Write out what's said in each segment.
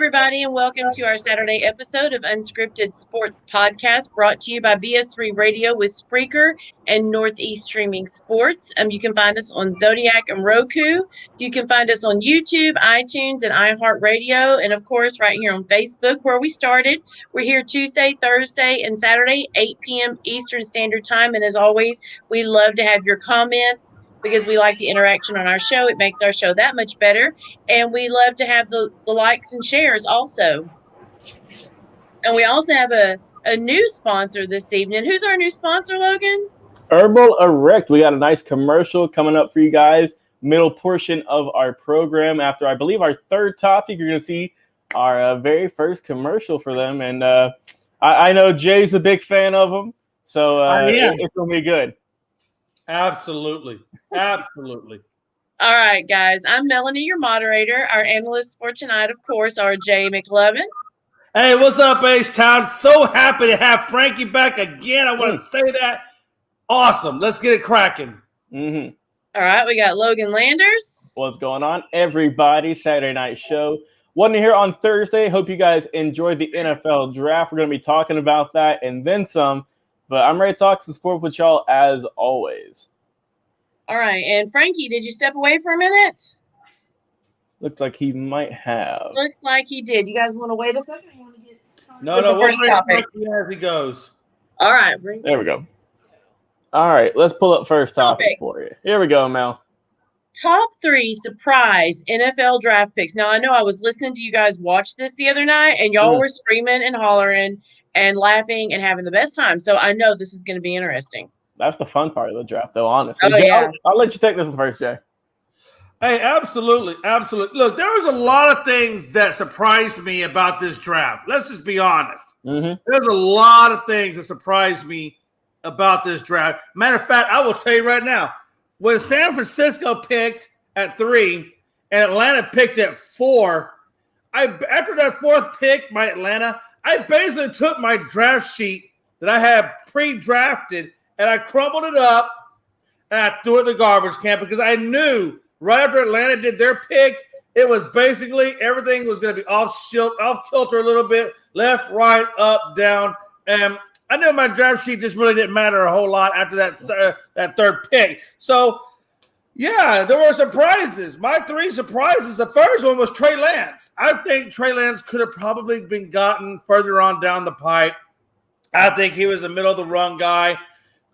everybody, and welcome to our Saturday episode of Unscripted Sports Podcast, brought to you by BS3 Radio with Spreaker and Northeast Streaming Sports. You can find us on Zodiac and Roku. You can find us on YouTube, iTunes, and iHeartRadio, and of course, right here on Facebook, where we started. We're here Tuesday, Thursday, and Saturday, 8 p.m. Eastern Standard Time. And as always, we love to have your comments, because we like the interaction on our show. It makes our show that much better. And we love to have the likes and shares also. And we also have a new sponsor this evening. Who's our new sponsor, Logan? Herbal Erect. We got a nice commercial coming up for you guys. Middle portion of our program. After, I believe, our third topic, you're going to see our very first commercial for them. And I know Jay's a big fan of them. So it's going to be good. Absolutely. Absolutely. All right, guys. I'm Melanie, your moderator. Our analysts for tonight, of course, are Jay McLovin. Hey, what's up, H-Town? So happy to have Frankie back again. I want to say that. Awesome. Let's get it cracking. Mm-hmm. All right, we got Logan Landers. What's going on, everybody? Saturday night show. Wasn't here on Thursday. Hope you guys enjoyed the NFL draft. We're going to be talking about that and then some. But I'm ready to talk some sport with y'all as always. All right. And Frankie, did you step away for a minute? Looks like he might have. Looks like he did. You guys want to wait a second? You want to get No, first topic as he goes. All right. There we go. All right. Let's pull up first topic for you. Here we go, Mel. Top 3 surprise NFL draft picks. Now, I know I was listening to you guys watch this the other night, and y'all were screaming and hollering and laughing and having the best time. So I know this is going to be interesting. That's the fun part of the draft, though, honestly. Oh, Jay, yeah. I'll let you take this one first, Jay. Hey, absolutely. Absolutely. Look, there was a lot of things that surprised me about this draft. Let's just be honest. Mm-hmm. There's a lot of things that surprised me about this draft. Matter of fact, I will tell you right now, when San Francisco picked at 3 and Atlanta picked at 4, after that 4th pick by Atlanta, I basically took my draft sheet that I had pre-drafted and I crumbled it up and I threw it in the garbage can because I knew right after Atlanta did their pick, it was basically everything was going to be off kilter a little bit, left, right, up, down. And I knew my draft sheet just really didn't matter a whole lot after that 3rd pick. So, yeah, there were surprises. My 3 surprises, the first one was Trey Lance. I think Trey Lance could have probably been gotten further on down the pipe. I think he was a middle-of-the-run guy.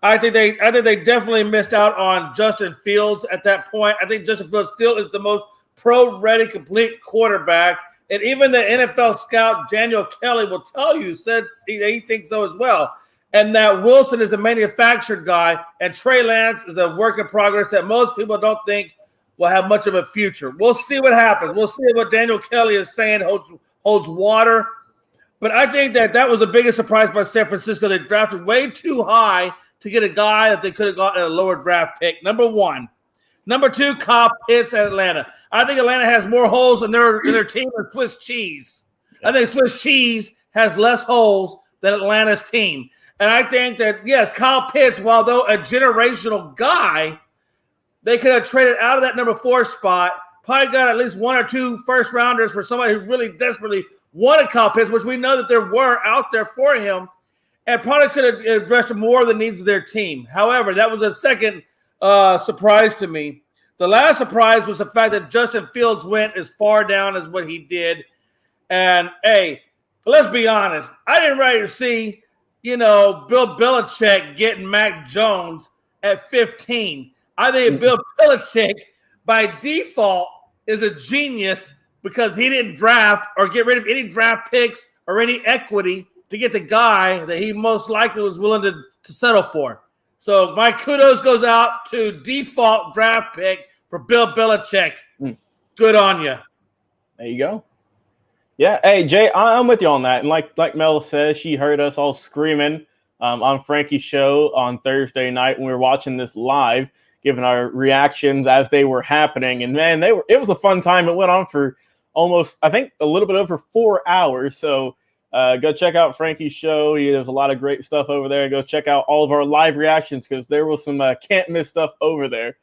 I think they definitely missed out on Justin Fields at that point. I think Justin Fields still is the most pro-ready, complete quarterback. And even the NFL scout, Daniel Kelly, will tell you, said he thinks so as well. And that Wilson is a manufactured guy, and Trey Lance is a work in progress that most people don't think will have much of a future. We'll see what happens. We'll see what Daniel Kelly is saying holds water. But I think that was the biggest surprise by San Francisco. They drafted way too high to get a guy that they could have gotten at a lower draft pick. Number 1. Number 2, Kyle Pitts at Atlanta. I think Atlanta has more holes in their team than Swiss cheese. I think Swiss cheese has less holes than Atlanta's team. And I think that, yes, Kyle Pitts, while though a generational guy, they could have traded out of that number 4 spot, probably got at least 1 or 2 first-rounders for somebody who really desperately wanted Kyle Pitts, which we know that there were out there for him, and probably could have addressed more of the needs of their team. However, that was a second surprise to me. The last surprise was the fact that Justin Fields went as far down as what he did. And, hey, let's be honest. I didn't ready to see, Bill Belichick getting Mac Jones at 15. I think Bill Belichick, by default, is a genius because he didn't draft or get rid of any draft picks or any equity to get the guy that he most likely was willing to settle for. So my kudos goes out to default draft pick for Bill Belichick. Good on you. There you go. Yeah, hey, Jay, I'm with you on that. And like Mel says, she heard us all screaming on Frankie's show on Thursday night when we were watching this live, giving our reactions as they were happening. And, man, it was a fun time. It went on for almost, I think, a little bit over 4 hours. So go check out Frankie's show. There's a lot of great stuff over there. Go check out all of our live reactions because there was some can't miss stuff over there.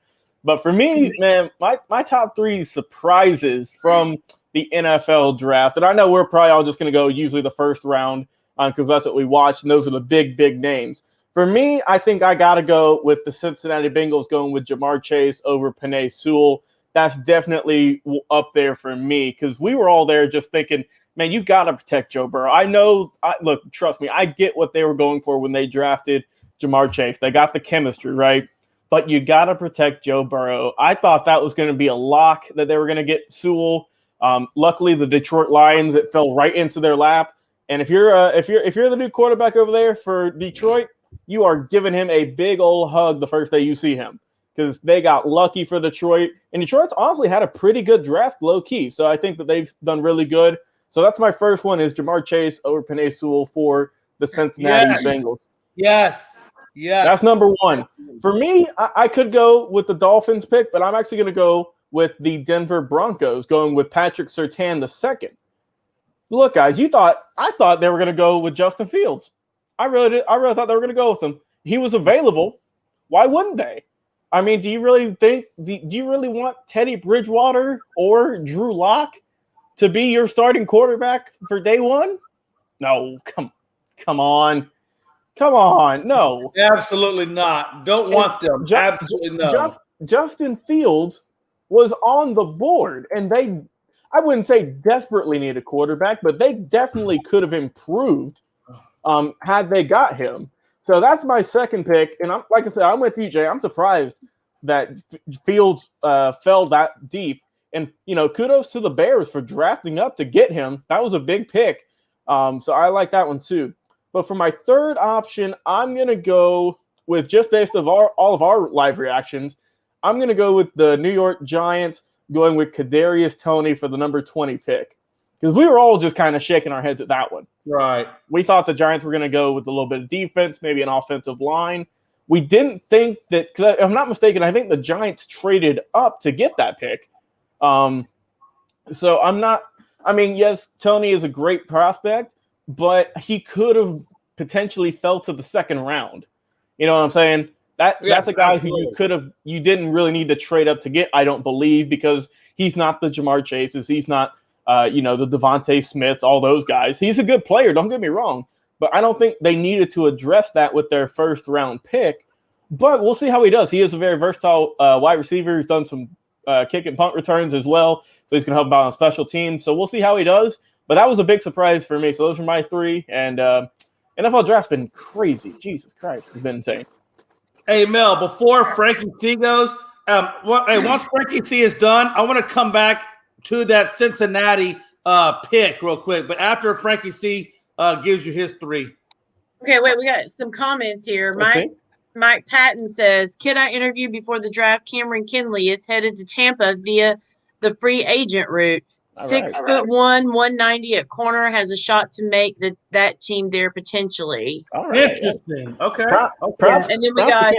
But for me, man, my top 3 surprises from the NFL draft. And I know we're probably all just going to go usually the first round because that's what we watch, and those are the big, big names. For me, I think I got to go with the Cincinnati Bengals going with Jamar Chase over Penei Sewell. That's definitely up there for me because we were all there just thinking, man, you got to protect Joe Burrow. I know, look, trust me, I get what they were going for when they drafted Jamar Chase. They got the chemistry, right? But you got to protect Joe Burrow. I thought that was going to be a lock that they were going to get Sewell. Luckily, the Detroit Lions, it fell right into their lap. And if you're the new quarterback over there for Detroit, you are giving him a big old hug the first day you see him because they got lucky for Detroit. And Detroit's honestly had a pretty good draft low key. So I think that they've done really good. So that's my first one is Jamar Chase over Penei Sewell for the Cincinnati Bengals. Yes. That's number one. For me, I could go with the Dolphins pick, but I'm actually going to go with the Denver Broncos, going with Patrick Surtain II. Look, guys, I thought they were going to go with Justin Fields. I really did. I really thought they were going to go with him. He was available. Why wouldn't they? I mean, do you really want Teddy Bridgewater or Drew Lock to be your starting quarterback for day one? No, come on. No. Absolutely not. Don't want them. Absolutely no. Justin Fields was on the board, and I wouldn't say desperately need a quarterback, but they definitely could have improved had they got him. So that's my second pick. And like I said, I'm with you, Jay. I'm surprised that Fields fell that deep. And, kudos to the Bears for drafting up to get him. That was a big pick. So I like that one too. But for my third option, I'm going to go with, just based on all of our live reactions, I'm going to go with the New York Giants going with Kadarius Toney for the number 20 pick. Because we were all just kind of shaking our heads at that one. Right. We thought the Giants were going to go with a little bit of defense, maybe an offensive line. We didn't think that, because if I'm not mistaken, I think the Giants traded up to get that pick. So yes, Toney is a great prospect, but he could have potentially fell to the second round. You know what I'm saying? That's a guy who you didn't really need to trade up to get, I don't believe, because he's not the Jamar Chases. He's not, the Devontae Smiths, all those guys. He's a good player, don't get me wrong, but I don't think they needed to address that with their first round pick. But we'll see how he does. He is a very versatile wide receiver. He's done some kick and punt returns as well, so he's going to help out on special teams. So we'll see how he does. But that was a big surprise for me. So those are my three. And NFL draft's been crazy. Jesus Christ, it's been insane. Hey, Mel, before Frankie C goes, once Frankie C is done, I want to come back to that Cincinnati pick real quick. But after Frankie C gives you his three. Okay, wait, we got some comments here. Mike Patton says, kid I interviewed before the draft, Cameron Kinley, is headed to Tampa via the free agent route. 6'1", 190 at corner, has a shot to make that team there potentially. All right. Interesting. Okay. And then we got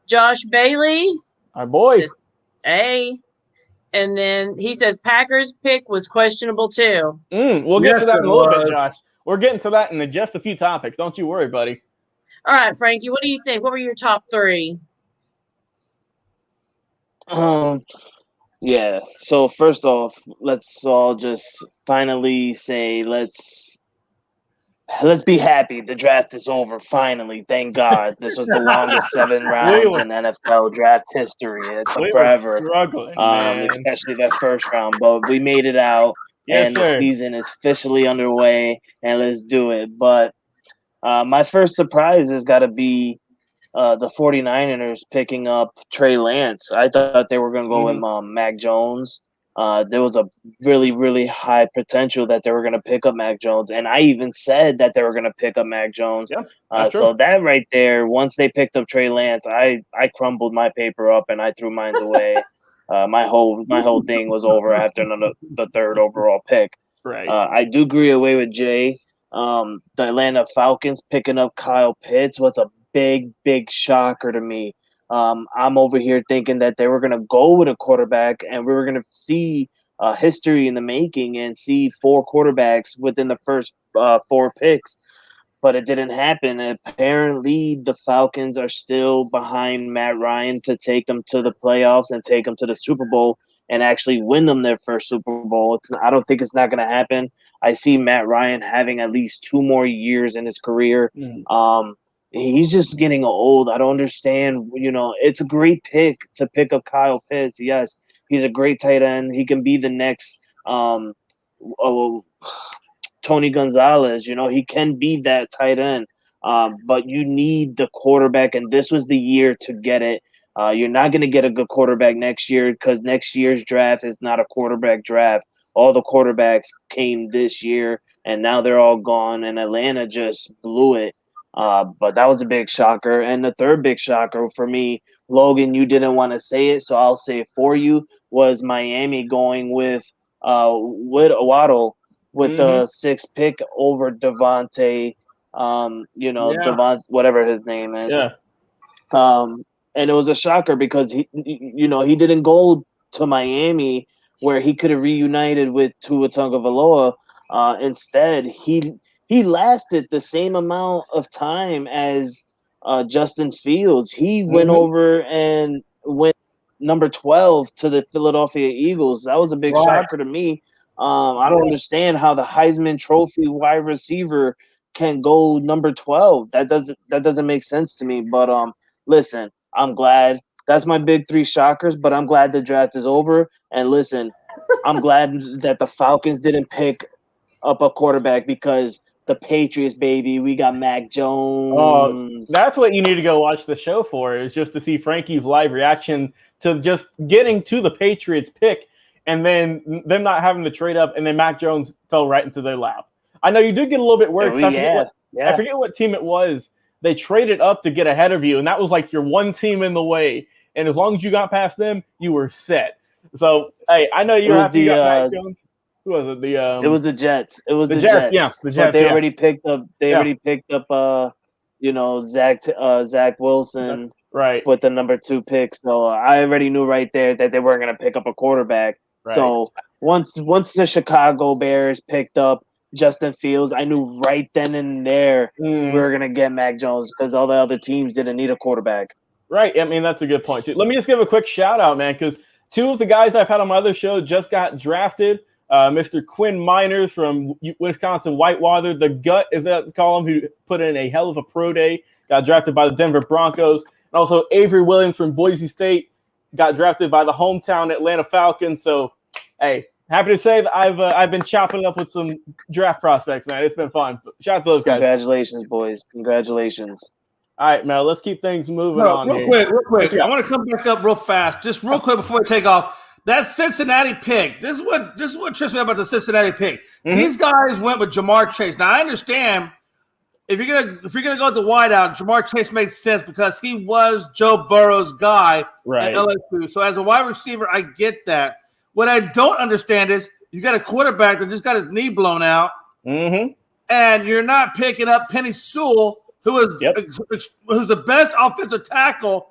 Josh Bailey. Our boy. And then he says Packers pick was questionable too. We'll get to that in a little bit, Josh. We're getting to that in just a few topics. Don't you worry, buddy. All right, Frankie, what do you think? What were your top three? Yeah. So first off, let's all just finally say let's be happy. The draft is over. Finally, thank God. This was the longest 7 rounds in NFL draft history. It's forever, especially that first round. But we made it out, and the season is officially underway. And let's do it. But my first surprise has got to be the 49ers picking up Trey Lance. I thought they were going to go with Mac Jones. There was a really, really high potential that they were going to pick up Mac Jones. And I even said that they were going to pick up Mac Jones. Yeah, so that right there, once they picked up Trey Lance, I crumbled my paper up and I threw mine away. My whole thing was over after the third overall pick. Right. I do agree away with Jay. The Atlanta Falcons picking up Kyle Pitts was a big shocker to me. I'm over here thinking that they were going to go with a quarterback and we were going to see history in the making and see 4 quarterbacks within the first 4 picks. but it didn't happen. And apparently, the Falcons are still behind Matt Ryan to take them to the playoffs and take them to the Super Bowl and actually win them their first Super Bowl. I don't think it's not going to happen. I see Matt Ryan having at least 2 more years in his career. He's just getting old. I don't understand. It's a great pick to pick up Kyle Pitts. Yes, he's a great tight end. He can be the next Tony Gonzalez. He can be that tight end. But you need the quarterback, and this was the year to get it. You're not going to get a good quarterback next year because next year's draft is not a quarterback draft. All the quarterbacks came this year, and now they're all gone, and Atlanta just blew it. But that was a big shocker. And the third big shocker for me, Logan, you didn't want to say it, so I'll say it for you, was Miami going with Waddle with the 6th pick over Devontae, Devont, whatever his name is. Yeah. And it was a shocker because he didn't go to Miami where he could have reunited with Tua Tagovailoa. Instead, he lasted the same amount of time as Justin Fields. He went over and went number 12 to the Philadelphia Eagles. That was a big shocker to me. I don't understand how the Heisman Trophy wide receiver can go number 12. That doesn't make sense to me. But listen, I'm glad. That's my big 3 shockers, but I'm glad the draft is over. And listen, I'm glad that the Falcons didn't pick up a quarterback because the Patriots, baby, we got Mac Jones. That's what you need to go watch the show for, is just to see Frankie's live reaction to just getting to the Patriots pick and then them not having to trade up, and then Mac Jones fell right into their lap. I know you did get a little bit worried. I forget what team it was. They traded up to get ahead of you, and that was like your one team in the way. And as long as you got past them, you were set. So, hey, I know you got Mac Jones. Who was it? It was the Jets. It was the Jets. Jets. Yeah, the Jets. But they already picked up. Already picked up. Zach Wilson. Right. With the number 2 pick. So I already knew right there that they weren't going to pick up a quarterback. Right. So once the Chicago Bears picked up Justin Fields, I knew right then and there we were going to get Mac Jones because all the other teams didn't need a quarterback. Right. I mean, that's a good point, too. Let me just give a quick shout-out, man, because 2 of the guys I've had on my other show just got drafted. Mr. Quinn Miners from Wisconsin Whitewater, the gut, as I call him, who put in a hell of a pro day, got drafted by the Denver Broncos. And also Avery Williams from Boise State got drafted by the hometown Atlanta Falcons. So, hey, happy to say that I've been chopping up with some draft prospects, man. It's been fun. Shout out to those guys. Congratulations, boys. Congratulations. All right, Mel, let's keep things moving on real quick. I want to come back up real fast, just real quick before we take off. That Cincinnati pick. This is what trips me about the Cincinnati pick. These guys went with Jamar Chase. Now I understand if you're gonna go with the wideout, Jamar Chase makes sense because he was Joe Burrow's guy at LSU. So as a wide receiver, I get that. What I don't understand is you got a quarterback that just got his knee blown out, and you're not picking up Penny Sewell, who's the best offensive tackle.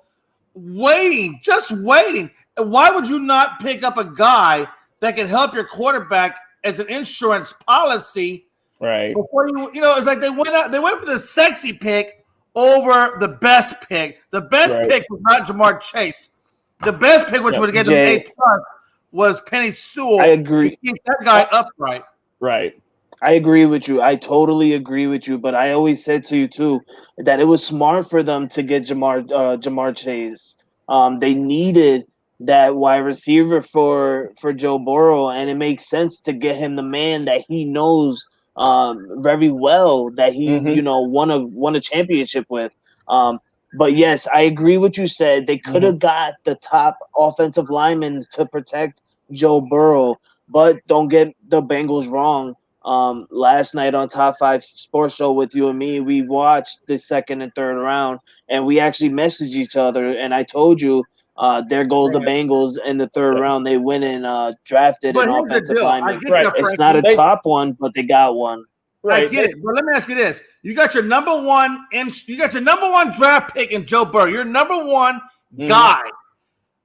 Just waiting. Why would you not pick up a guy that can help your quarterback as an insurance policy? Right. Before it's like they went for the sexy pick over the best pick. The best pick was not Jamar Chase. The best pick, which would have given them A+, was Penny Sewell. I agree. To keep that guy upright. Right. I agree with you. I totally agree with you. But I always said to you too that it was smart for them to get Jamar Chase. They needed that wide receiver for Joe Burrow, and it makes sense to get him the man that he knows very well, that he won a championship with. But yes, I agree with you said. They could have got the top offensive lineman to protect Joe Burrow, but don't get the Bengals wrong. Last night on Top 5 Sports Show with you and me, we watched the 2nd and 3rd round, and we actually messaged each other. And I told you, there goes the Bengals in the 3rd round. They went and drafted an offensive lineman. It's not a top one, but they got one. Right. I get it, but let me ask you this: you got your number one draft pick in Joe Burrow, your number one guy,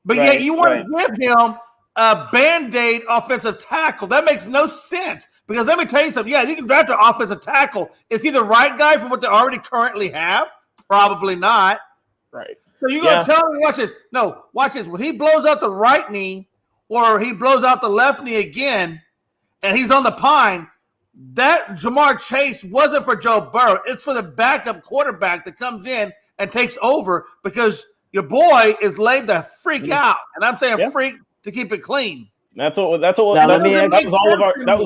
but yet you want to give him a Band-Aid offensive tackle. That makes no sense because let me tell you something. Yeah, you can draft an offensive tackle. Is he the right guy for what they already currently have? Probably not. Right. So you're going to tell me, watch this. No, watch this. When he blows out the right knee or he blows out the left knee again and he's on the pine, that Jamar Chase wasn't for Joe Burrow. It's for the backup quarterback that comes in and takes over because your boy is laid the freak out. And I'm saying freak to keep it clean. That was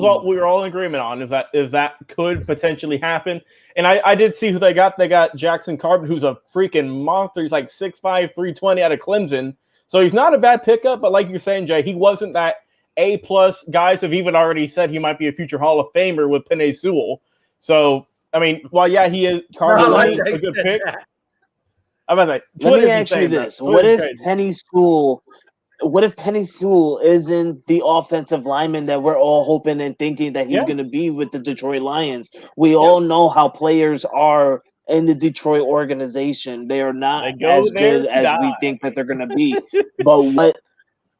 all we were all in agreement on is that could potentially happen. And I did see who they got. They got Jackson Carpenter, who's a freaking monster. He's like 6'5", 320 out of Clemson. So he's not a bad pickup, but like you're saying, Jay, he wasn't that A-plus. Guys have even already said he might be a future Hall of Famer with Penei Sewell. So, I mean, while, yeah, he is Carpenter a good pick. I'm about to say, let me ask you this. What if Penei Sewell isn't the offensive lineman that we're all hoping and thinking that he's going to be with the Detroit Lions? We all know how players are in the Detroit organization. They are not as good as we think that they're going to be. But what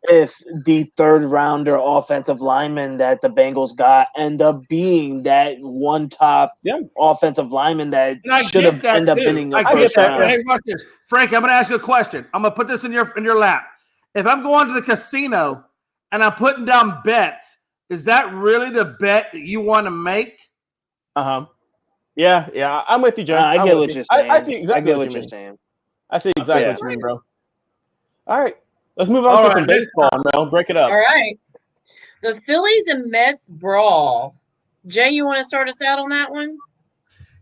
if the third rounder offensive lineman that the Bengals got end up being that one top offensive lineman that should have ended up being a first round? Hey, watch this. Frank, I'm going to ask you a question. I'm going to put this in your lap. If I'm going to the casino and I'm putting down bets, is that really the bet that you want to make? Yeah, I'm with you, Joe. I get what you're saying. I see exactly what you're saying. I see exactly what you mean, bro. All right, let's move on to some baseball, Mel. Break it up. All right. The Phillies and Mets brawl. Jay, you want to start us out on that one?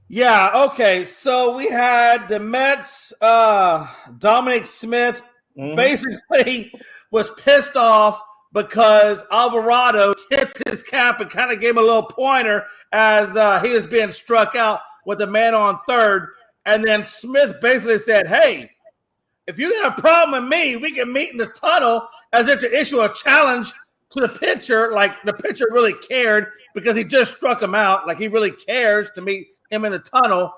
Yeah, okay. So we had the Mets, Dominic Smith basically was pissed off because Alvarado tipped his cap and kind of gave him a little pointer as he was being struck out with the man on third. And then Smith basically said, hey, if you got a problem with me, we can meet in the tunnel, as if to issue a challenge to the pitcher, like the pitcher really cared because he just struck him out, like he really cares to meet him in the tunnel.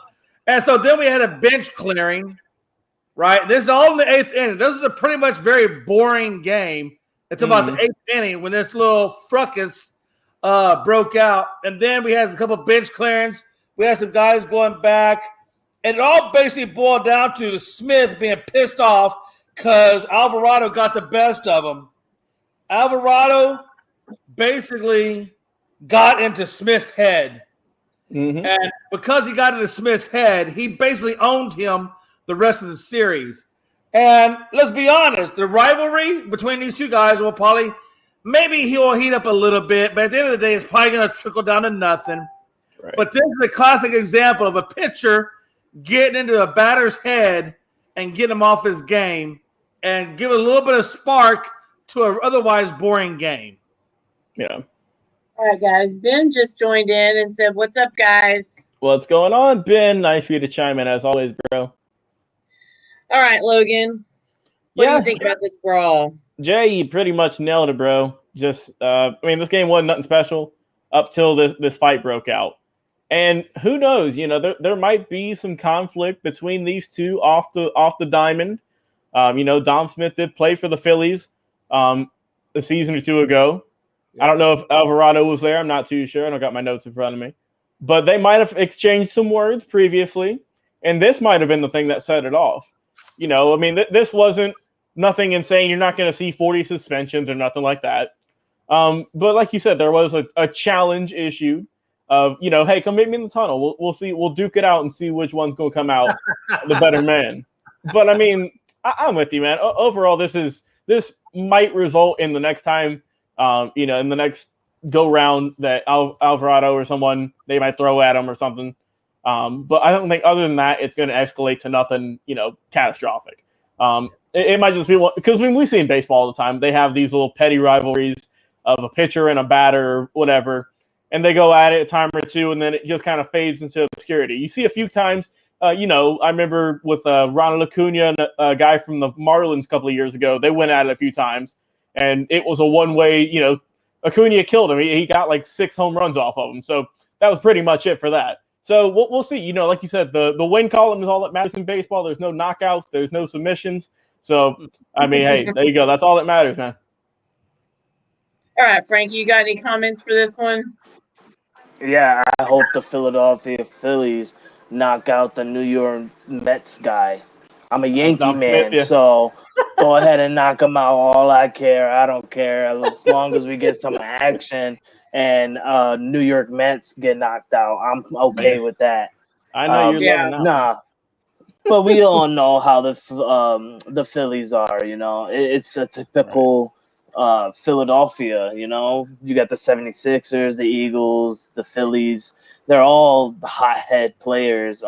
And so then we had a bench clearing. Right, this is all in the eighth inning. This is a pretty much very boring game. It's about the eighth inning when this little fracas broke out, and then we had a couple bench clearings. We had some guys going back, and it all basically boiled down to Smith being pissed off because Alvarado got the best of him. Alvarado basically got into Smith's head, and because he got into Smith's head, he basically owned him the rest of the series. And let's be honest, the rivalry between these two guys will probably, maybe he'll heat up a little bit, but at the end of the day, it's probably going to trickle down to nothing. Right. But this is a classic example of a pitcher getting into a batter's head and getting him off his game and give a little bit of spark to an otherwise boring game. Yeah. All right, guys. Ben just joined in and said, what's up, guys? What's going on, Ben? Nice for you to chime in, as always, bro. All right, Logan. What do you think about this brawl? Jay, you pretty much nailed it, bro. Just, this game wasn't nothing special up till this fight broke out. And who knows, there might be some conflict between these two off the diamond. Dom Smith did play for the Phillies a season or two ago. Yeah. I don't know if Alvarado was there. I'm not too sure. I don't got my notes in front of me. But they might have exchanged some words previously, and this might have been the thing that set it off. This wasn't nothing insane. You're not going to see 40 suspensions or nothing like that. But like you said, there was a challenge issue of, hey, come meet me in the tunnel. We'll see. We'll duke it out and see which one's going to come out the better man. But, I'm with you, man. Overall, this might result in the next time, in the next go-round that Alvarado or someone, they might throw at him or something. But I don't think other than that, it's going to escalate to nothing, catastrophic. It might just be because we see in baseball all the time, they have these little petty rivalries of a pitcher and a batter or whatever, and they go at it a time or two, and then it just kind of fades into obscurity. You see a few times, I remember with Ronald Acuna and a guy from the Marlins a couple of years ago, they went at it a few times, and it was a one-way, Acuna killed him. He got like 6 home runs off of him. So that was pretty much it for that. So we'll see. Like you said, the win column is all that matters in baseball. There's no knockouts. There's no submissions. So, hey, there you go. That's all that matters, man. All right, Frankie, you got any comments for this one? Yeah, I hope the Philadelphia Phillies knock out the New York Mets guy. I'm a Yankee I'm with man, you. so go ahead and knock him out. All I care, I don't care. As long as we get some action and New York Mets get knocked out, I'm okay with that. I know you're Yeah. loving that. Nah, but we all know how the Phillies are. You know, it's a typical Philadelphia. You know, you got the 76ers, the Eagles, the Phillies. They're all hothead players.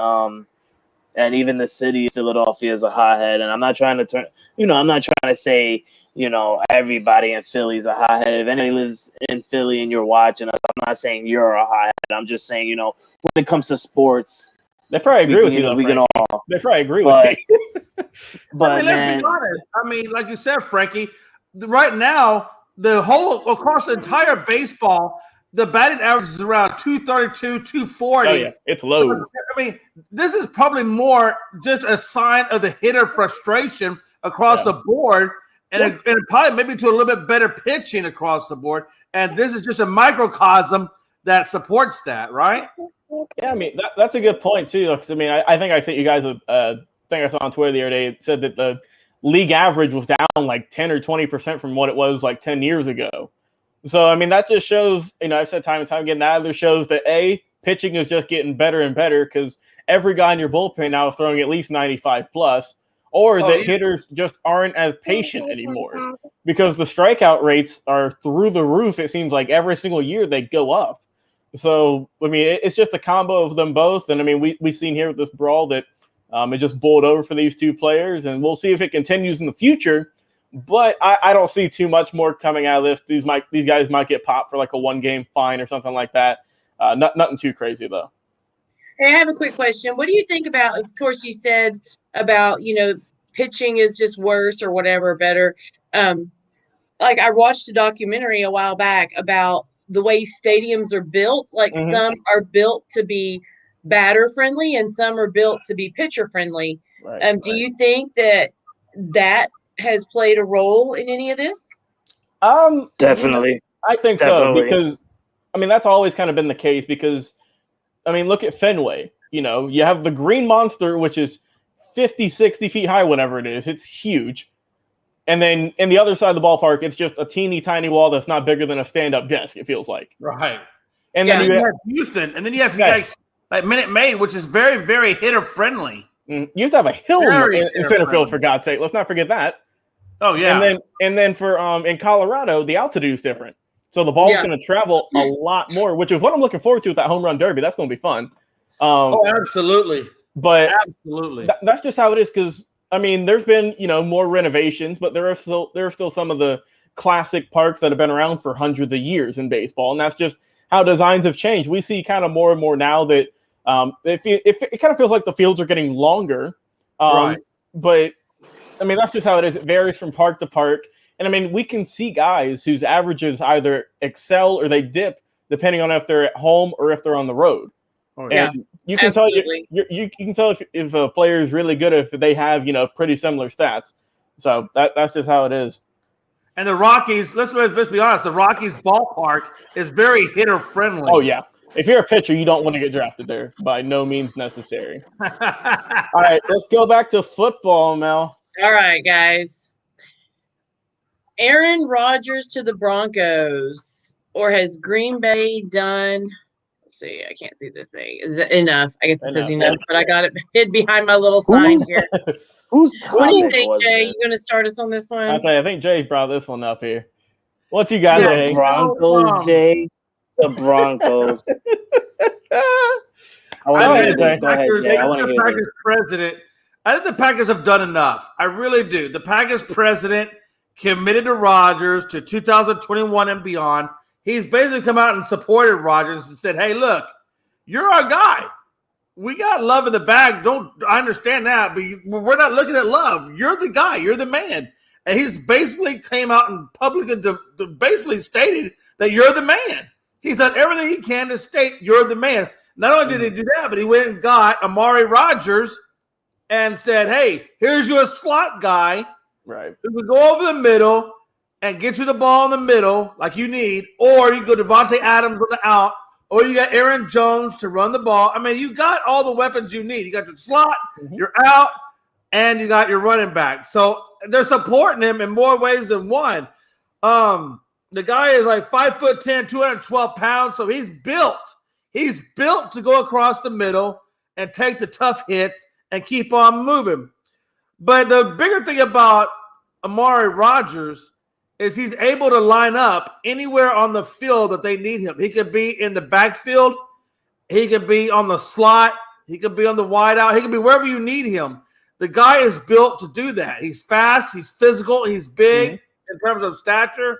And even the city of Philadelphia is a hothead. And I'm not trying to turn. You know, I'm not trying to say. You know, everybody in Philly is a hothead. If anybody lives in Philly and you're watching us, I'm not saying you're a hothead. I'm just saying, you know, when it comes to sports, They probably agree with you, though, we can Frankie. all. They probably agree But, with you. but I mean, man, let's be honest. I mean, like you said, Frankie, right now, the whole across the entire baseball, the batting average is around 232, 240. Oh, yeah. It's low. I mean, this is probably more just a sign of the hitter frustration across the board, and probably maybe to a little bit better pitching across the board. And this is just a microcosm that supports that, right? Yeah, I mean, that's a good point, too. Because, I mean, I think I sent you guys a thing I saw on Twitter the other day. It said that the league average was down like 10 or 20% from what it was like 10 years ago. So, I mean, that just shows, you know, I've said time and time again, that either shows that, A, pitching is just getting better and better because every guy in your bullpen now is throwing at least 95 plus, or that hitters just aren't as patient anymore because the strikeout rates are through the roof. It seems like every single year they go up. So, I mean, it's just a combo of them both. And, I mean, we've seen here with this brawl that it just bowled over for these two players, and we'll see if it continues in the future. But I don't see too much more coming out of this. These guys might get popped for like a 1-game fine or something like that. Nothing too crazy, though. Hey, I have a quick question. What do you think about, of course, you said about, you know, pitching is just worse or whatever, better. Like I watched a documentary a while back about the way stadiums are built. Like some are built to be batter friendly and some are built to be pitcher friendly. Do you think that has played a role in any of this? definitely. I think so because, I mean, that's always kind of been the case because, I mean, look at Fenway. You know, you have the Green Monster, which is 50, 60 feet high, whatever it is. It's huge. And then in the other side of the ballpark, it's just a teeny tiny wall that's not bigger than a stand-up desk, it feels like. Right. And then you have Houston, and then you have like Minute Maid, which is very, very hitter-friendly. You used to have a hill in center field, for God's sake. Let's not forget that. Oh, yeah. And then for in Colorado, the altitude is different. So the ball's going to travel a lot more, which is what I'm looking forward to with that home run derby. That's going to be fun. Absolutely. But absolutely, that's just how it is because, I mean, there's been, you know, more renovations, but there are still some of the classic parks that have been around for hundreds of years in baseball, and that's just how designs have changed. We see kind of more and more now that it kind of feels like the fields are getting longer. But, I mean, that's just how it is. It varies from park to park. And, I mean, we can see guys whose averages either excel or they dip depending on if they're at home or if they're on the road. And you can tell you can tell if a player is really good if they have, you know, pretty similar stats. So that's just how it is. And the Rockies, let's be honest, the Rockies ballpark is very hitter friendly. Oh yeah. If you're a pitcher, you don't want to get drafted there. By no means necessary. All right, let's go back to football, Mel. All right, guys. Aaron Rodgers to the Broncos, or has Green Bay done? See, I can't see this thing. Is it enough? I guess it says enough, but I got it hid behind my little sign here. What do you think, Jay? You going to start us on this one? I think Jay brought this one up here. What you got, Jay? Broncos, Jay. The Broncos. Go ahead, Jay. I want to hear this. President. I think the Packers have done enough. I really do. The Packers president committed to Rodgers to 2021 and beyond. He's basically come out and supported Rodgers and said, hey, look, you're our guy. We got love in the bag. I understand that, but we're not looking at love. You're the guy. You're the man. And he's basically came out and publicly basically stated that you're the man. He's done everything he can to state you're the man. Not only did he do that, but he went and got Amari Rodgers and said, hey, here's your slot guy. Right. We go over the middle. and get you the ball in the middle like you need, or you go Devontae Adams on the out, or you got Aaron Jones to run the ball. I mean, you got all the weapons you need. You got your slot, your out, and you got your running back. So they're supporting him in more ways than one. The guy is like 5'10", 212 pounds, so he's built. He's built to go across the middle and take the tough hits and keep on moving. But the bigger thing about Amari Rodgers is he's able to line up anywhere on the field that they need him. He could be in the backfield. He could be on the slot. He could be on the wideout. He could be wherever you need him. The guy is built to do that. He's fast. He's physical. He's big in terms of stature.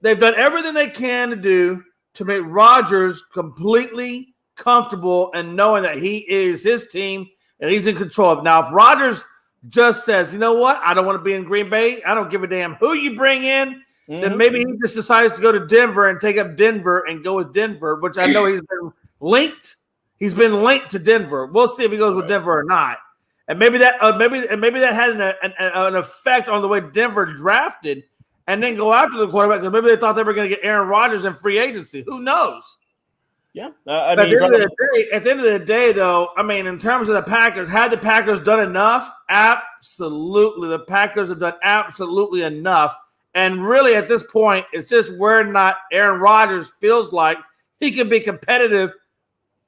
They've done everything they can to do to make Rodgers completely comfortable and knowing that he is his team and he's in control of it. Now, if Rodgers just says, you know what, I don't want to be in Green Bay, I don't give a damn who you bring in, then maybe he just decides to go to Denver and take up Denver and go with Denver, which I know he's been linked. He's been linked to Denver. We'll see if he goes with Denver or not. And maybe that had an effect on the way Denver drafted and then go after the quarterback because maybe they thought they were going to get Aaron Rodgers in free agency. Who knows? Yeah. At the end of the day, though, I mean, in terms of the Packers, had the Packers done enough? Absolutely. The Packers have done absolutely enough. And really, at this point, it's just where not Aaron Rodgers feels like he can be competitive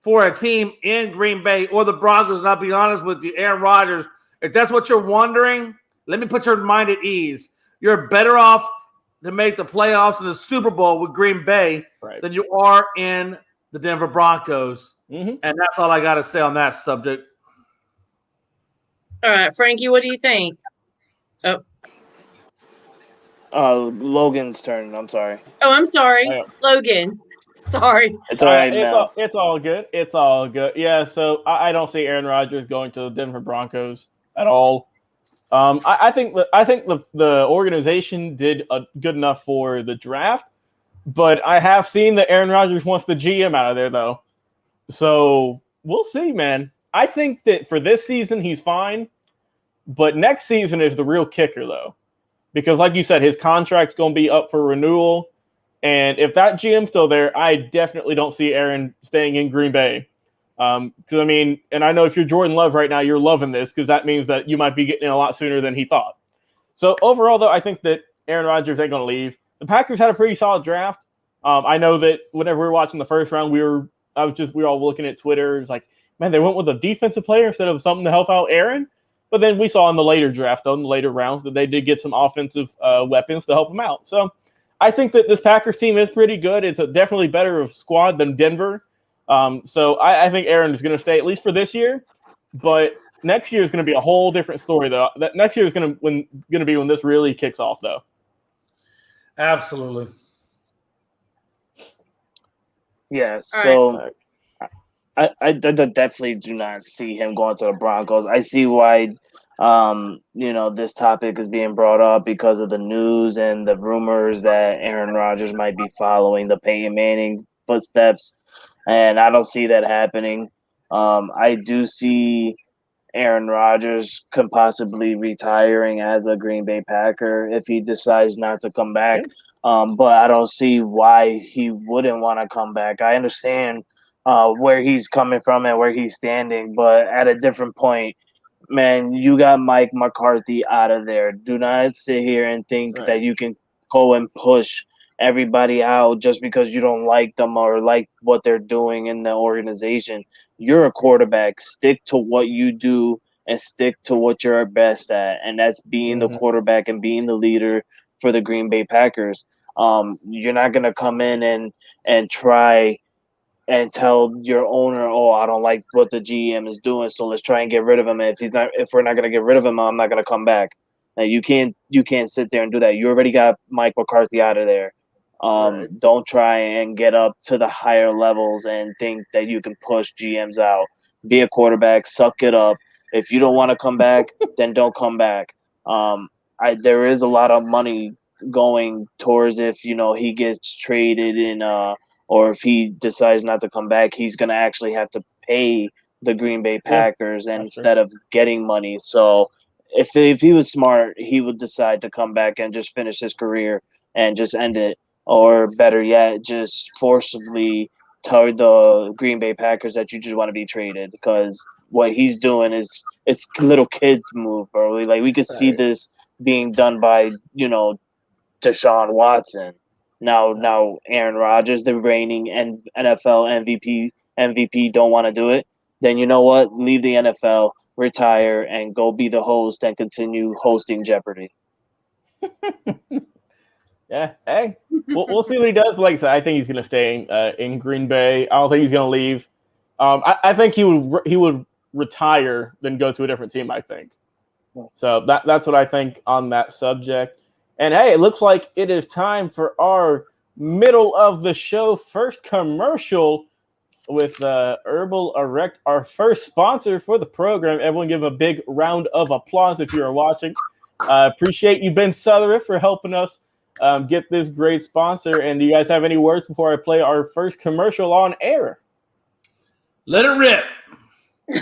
for a team in Green Bay or the Broncos. And I'll be honest with you, Aaron Rodgers, if that's what you're wondering, let me put your mind at ease. You're better off to make the playoffs in the Super Bowl with Green Bay than you are in the Denver Broncos. And that's all I got to say on that subject. All right, Frankie, what do you think? Logan's turn. I'm sorry. Oh, I'm sorry. Logan. Sorry. It's all right now. It's all good. It's all good. Yeah, so I don't see Aaron Rodgers going to the Denver Broncos at all. I think the organization did good enough for the draft, but I have seen that Aaron Rodgers wants the GM out of there, though. So we'll see, man. I think that for this season, he's fine, but next season is the real kicker, though. Because like you said, his contract's going to be up for renewal, and if that GM's still there, I definitely don't see Aaron staying in Green Bay. Because I mean, and I know if you're Jordan Love right now, you're loving this because that means that you might be getting in a lot sooner than he thought. So overall, though, I think that Aaron Rodgers ain't going to leave. The Packers had a pretty solid draft. I know that whenever we were watching the first round, we were all looking at Twitter. It's like, man, they went with a defensive player instead of something to help out Aaron. But then we saw in the later draft, though, in the later rounds, that they did get some offensive weapons to help them out. So I think that this Packers team is pretty good. It's definitely better of squad than Denver. So I think Aaron is going to stay at least for this year, but next year is going to be a whole different story, though. That next year is going to be when this really kicks off, though. Absolutely. Yeah. So I definitely do not see him going to the Broncos. I see why, this topic is being brought up because of the news and the rumors that Aaron Rodgers might be following the Peyton Manning footsteps. And I don't see that happening. I do see Aaron Rodgers can possibly retiring as a Green Bay Packer if he decides not to come back. But I don't see why he wouldn't want to come back. I understand where he's coming from and where he's standing, but at a different point, man, you got Mike McCarthy out of there. Do not sit here and think that you can go and push everybody out just because you don't like them or like what they're doing in the organization. You're a quarterback. Stick to what you do and stick to what you're best at, and that's being the quarterback and being the leader for the Green Bay Packers. You're not going to come in and try and tell your owner, oh, I don't like what the GM is doing, so let's try and get rid of him. If we're not going to get rid of him, I'm not going to come back. Now, you can't sit there and do that. You already got Mike McCarthy out of there. Don't try and get up to the higher levels and think that you can push GMs out. Be a quarterback, suck it up. If you don't want to come back, then don't come back. There is a lot of money going towards if he gets traded in or if he decides not to come back, he's going to actually have to pay the Green Bay Packers instead of getting money. So if he was smart, he would decide to come back and just finish his career and just end it, or better yet, just forcibly tell the Green Bay Packers that you just want to be traded, because what he's doing is it's little kids move, bro. Like we could see this being done by Deshaun Watson. Now Aaron Rodgers, the reigning NFL MVP, don't want to do it. Then you know what? Leave the NFL, retire, and go be the host and continue hosting Jeopardy. Yeah, hey, we'll see what he does. But like I said, I think he's going to stay in Green Bay. I don't think he's going to leave. I think he would retire, then go to a different team, I think. So that's what I think on that subject. And hey, it looks like it is time for our middle of the show first commercial with Herbal Erect, our first sponsor for the program. Everyone give a big round of applause if you are watching. Appreciate you, Ben Sutherland, for helping us get this great sponsor. And do you guys have any words before I play our first commercial on air? Let it rip.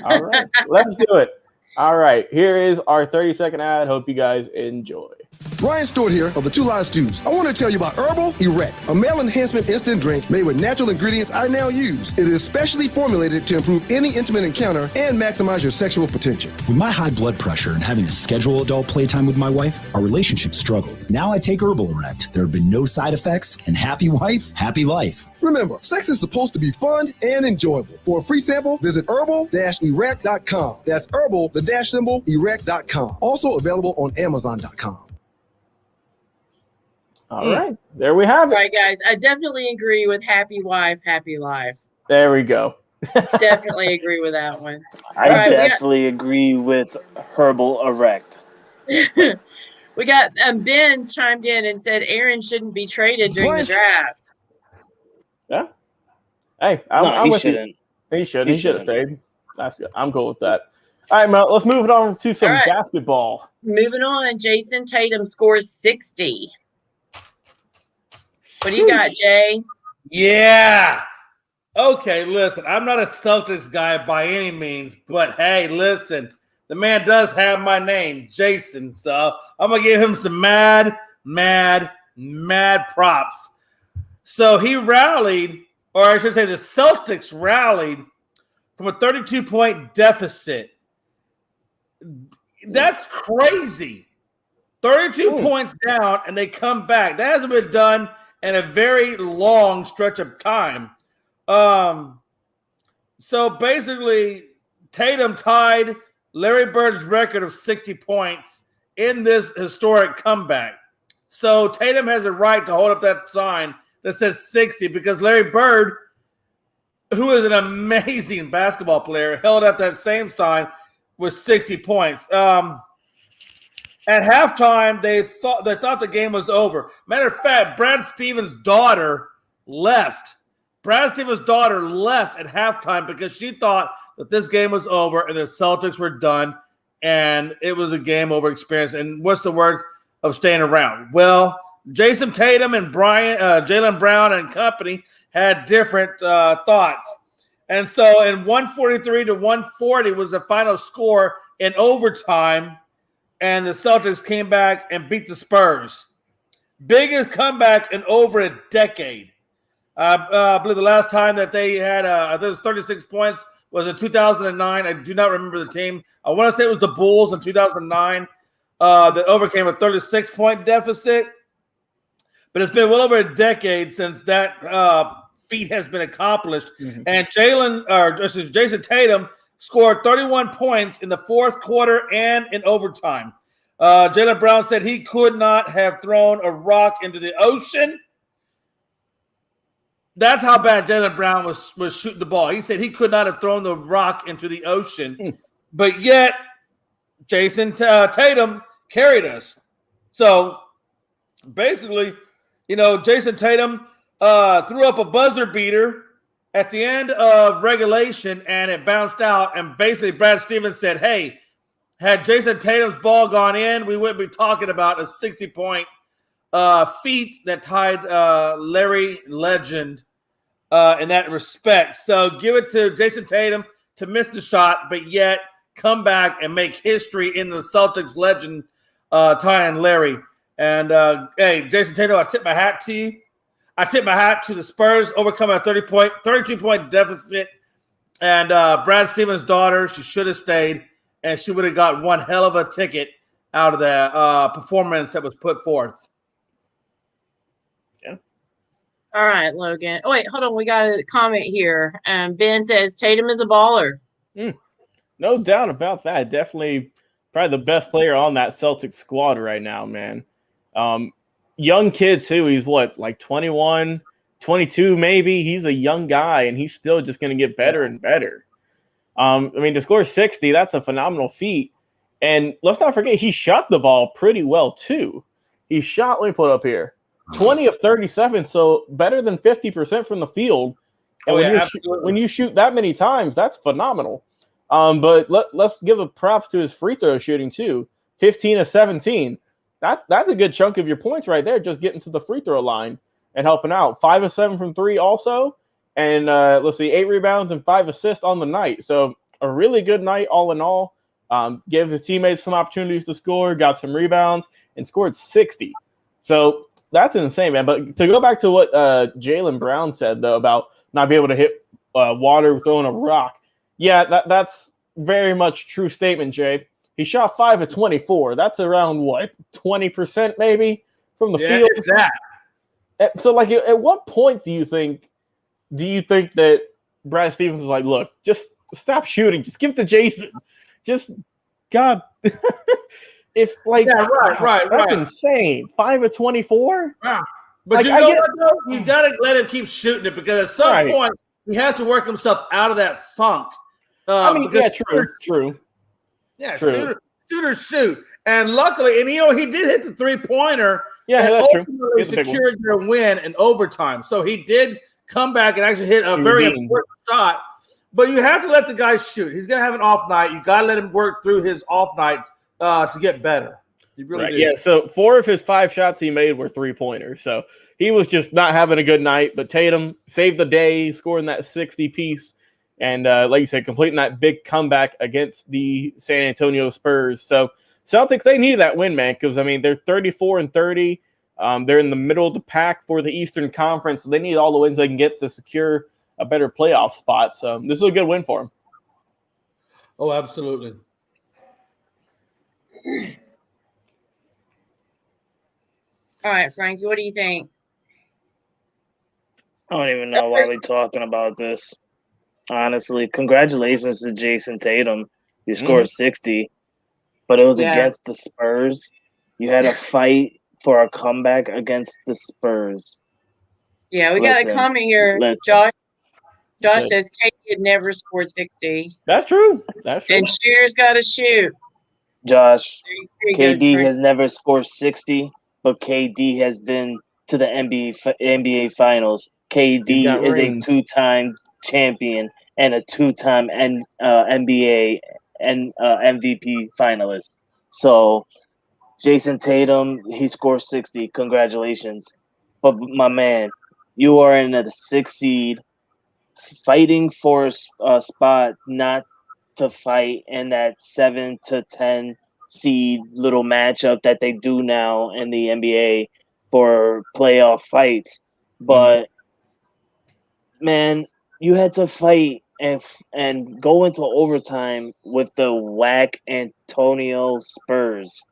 All right, let's do it. All right, here is our 30-second ad. Hope you guys enjoy. Ryan Stewart here of the Two Live Stews. I want to tell you about Herbal Erect, a male enhancement instant drink made with natural ingredients I now use. It is specially formulated to improve any intimate encounter and maximize your sexual potential. With my high blood pressure and having to schedule adult playtime with my wife, our relationship struggled. Now I take Herbal Erect. There have been no side effects, and happy wife, happy life. Remember, sex is supposed to be fun and enjoyable. For a free sample, visit herbal-erect.com. That's herbal-erect.com. Also available on amazon.com. All right, there we have it. All right, guys, I definitely agree with happy wife, happy life. There we go. Definitely agree with that one. I definitely agree with Herbal Erect. We got Ben chimed in and said Aaron shouldn't be traded during the draft. Yeah. Hey, I'm with you. He should have stayed. That's good. I'm cool with that. All right, Mel, let's move it on to some basketball. Moving on, Jason Tatum scores 60. What do you got, Jay? Yeah. Okay, listen, I'm not a Celtics guy by any means, but hey, listen, the man does have my name, Jason, so I'm going to give him some mad props. So he rallied, or I should say the Celtics rallied from a 32-point deficit. That's crazy. 32 points down, and they come back. That hasn't been done in a very long stretch of time. So basically, Tatum tied Larry Bird's record of 60 points in this historic comeback. So Tatum has a right to hold up that sign that says 60 because Larry Bird, who is an amazing basketball player, held up that same sign with 60 points. At halftime, they thought the game was over. Matter of fact, Brad Stevens' daughter left. Brad Stevens' daughter left at halftime because she thought that this game was over and the Celtics were done, and it was a game over experience. And what's the word of staying around? Well, Jason Tatum and Jaylen Brown and company had different thoughts. And so in 143-140 was the final score in overtime, and the Celtics came back and beat the Spurs. Biggest comeback in over a decade. I believe the last time that they had, I think it was 36 points, was in 2009. I do not remember the team. I want to say it was the Bulls in 2009 that overcame a 36-point deficit. But it's been well over a decade since that feat has been accomplished. Mm-hmm. And Jason Tatum scored 31 points in the fourth quarter and in overtime. Jaylen Brown said he could not have thrown a rock into the ocean. That's how bad Jaylen Brown was shooting the ball. He said he could not have thrown the rock into the ocean. But yet, Jason Tatum carried us. So, basically, Jason Tatum threw up a buzzer beater at the end of regulation, and it bounced out. And basically, Brad Stevens said, hey, had Jason Tatum's ball gone in, we wouldn't be talking about a 60-point feat that tied Larry Legend in that respect. So give it to Jason Tatum to miss the shot, but yet come back and make history in the Celtics legend, Ty and Larry. And hey, Jason Tatum, I tip my hat to you. I tip my hat to the Spurs overcoming a 32-point deficit. And Brad Stevens' daughter, she should have stayed, and she would have got one hell of a ticket out of the performance that was put forth. Yeah. All right, Logan. Oh, wait, hold on. We got a comment here. Ben says Tatum is a baller. No doubt about that. Definitely probably the best player on that Celtics squad right now, man. Young kid, too. He's like 21, 22 maybe. He's a young guy, and he's still just going to get better and better. I mean, to score 60, that's a phenomenal feat. And let's not forget, he shot the ball pretty well, too. He shot, let me put it up here, 20 of 37, so better than 50% from the field. And when you shoot that many times, that's phenomenal. But let's give a props to his free throw shooting, too. 15 of 17. That's a good chunk of your points right there, just getting to the free throw line and helping out. 5 of 7 from 3 also. And let's see, 8 rebounds and 5 assists on the night. So a really good night all in all. Gave his teammates some opportunities to score, got some rebounds, and scored 60. So that's insane, man. But to go back to what Jaylen Brown said, though, about not being able to hit water throwing a rock. Yeah, that's very much true statement, Jay. He shot 5 of 24. That's around, 20% maybe from the field? Exactly. So, like, at what point do you think that Brad Stevens is like, look, just stop shooting. Just give it to Jason. Just, God. If, like, that's insane. 5 of 24? Wow. But you know what, though? You got to let him keep shooting it because at some point he has to work himself out of that funk. True. Yeah, shooters shoot. And luckily, and he did hit the three-pointer. Yeah, that's true. He secured their win in overtime. So he did come back and actually hit a very important shot. But you have to let the guy shoot. He's going to have an off night. You got to let him work through his off nights to get better. You really do. Yeah, so 4 of his 5 shots he made were three-pointers. So he was just not having a good night. But Tatum saved the day, scoring that 60 piece. And like you said, completing that big comeback against the San Antonio Spurs. So Celtics, they needed that win, man, because, I mean, they're 34-30. They're in the middle of the pack for the Eastern Conference. So they need all the wins they can get to secure a better playoff spot. So this is a good win for them. Oh, absolutely. All right, Frankie, what do you think? I don't even know why we're talking about this. Honestly, congratulations to Jason Tatum. You scored 60, but it was against the Spurs. You had to fight for a comeback against the Spurs. Yeah, we got a comment here. Josh says KD had never scored 60. That's true. And Shear's got to shoot. Josh, KD has never scored 60, but KD has been to the NBA Finals. KD is a 2-time champion and a 2-time NBA and MVP finalist. So Jason Tatum, he scored 60. Congratulations. But my man, you are in the 6th seed, fighting for a spot not to fight in that 7 to 10 seed little matchup that they do now in the NBA for playoff fights. But man, you had to fight and go into overtime with the whack Antonio Spurs.